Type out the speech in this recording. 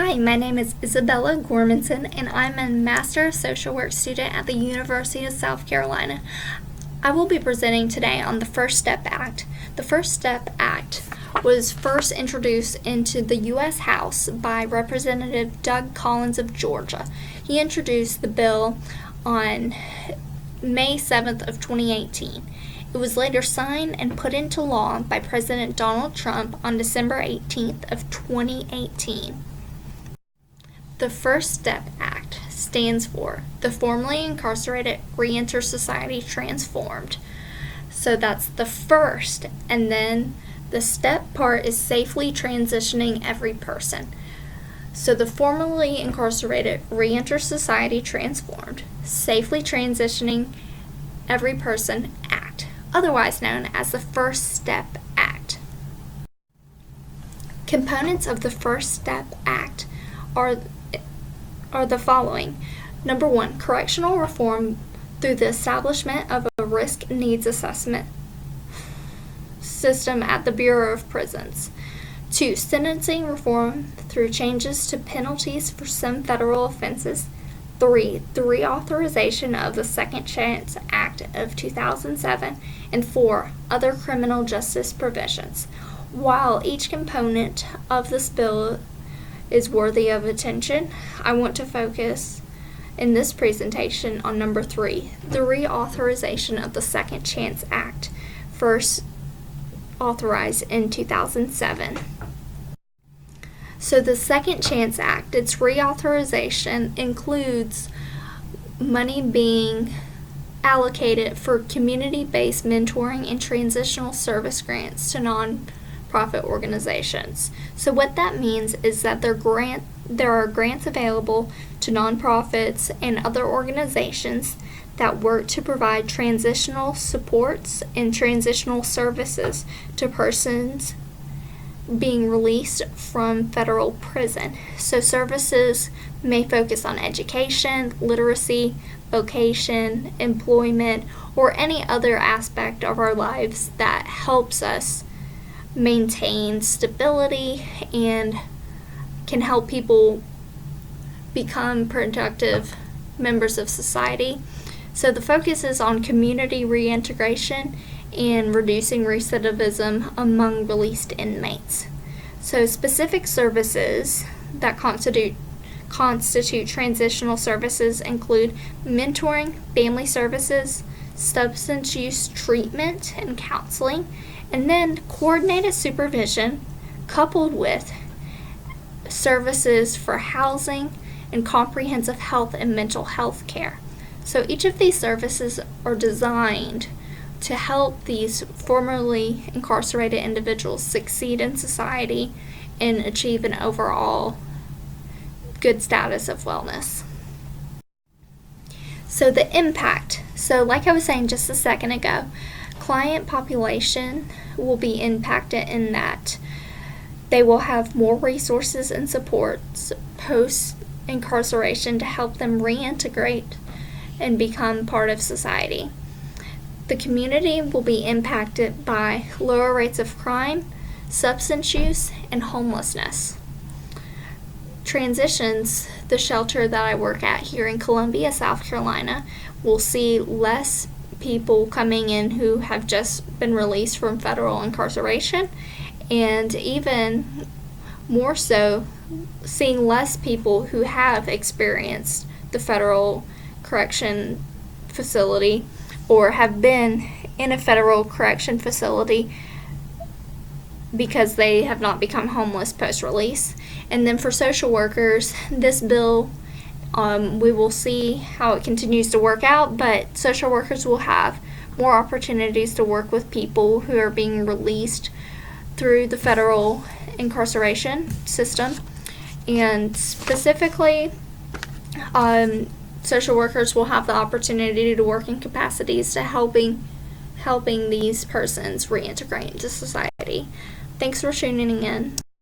Hi, my name is Isabella Gormanson, and I'm a Master of Social Work student at the University of South Carolina. I will be presenting today on the First Step Act. The First Step Act was first introduced into the U.S. House by Representative Doug Collins of Georgia. He introduced the bill on May 7th of 2018. It was later signed and put into law by President Donald Trump on December 18th of 2018. The First Step Act stands for the formerly incarcerated re-enter society transformed. So that's the first, and then the step part is safely transitioning every person. So the formerly incarcerated re-enter society transformed, safely transitioning every person act, otherwise known as the First Step Act. Components of the First Step Act are the following. Number 1, correctional reform through the establishment of a risk needs assessment system at the Bureau of Prisons. 2, sentencing reform through changes to penalties for some federal offenses. 3, the reauthorization of the Second Chance Act of 2007. And 4, other criminal justice provisions. While each component of this bill is worthy of attention, I want to focus in this presentation on number 3, the reauthorization of the Second Chance Act, first authorized in 2007. So the Second Chance Act, its reauthorization includes money being allocated for community-based mentoring and transitional service grants to non-profit organizations. So what that means is that there are grants available to nonprofits and other organizations that work to provide transitional supports and transitional services to persons being released from federal prison. So services may focus on education, literacy, vocation, employment, or any other aspect of our lives that helps us maintain stability and can help people become productive members of society. So the focus is on community reintegration and reducing recidivism among released inmates. So specific services that constitute transitional services include mentoring, family services, substance use treatment and counseling, and then coordinated supervision coupled with services for housing and comprehensive health and mental health care. So each of these services are designed to help these formerly incarcerated individuals succeed in society and achieve an overall good status of wellness. So the impact. So like I was saying just a second ago, client population will be impacted in that they will have more resources and supports post-incarceration to help them reintegrate and become part of society. The community will be impacted by lower rates of crime, substance use, and homelessness. Transitions, the shelter that I work at here in Columbia, South Carolina, will see less people coming in who have just been released from federal incarceration, and even more so, seeing less people who have experienced the federal correction facility or have been in a federal correction facility because they have not become homeless post-release. And then for social workers, this bill, we will see how it continues to work out, but social workers will have more opportunities to work with people who are being released through the federal incarceration system. And specifically, social workers will have the opportunity to work in capacities to helping these persons reintegrate into society. Thanks for tuning in.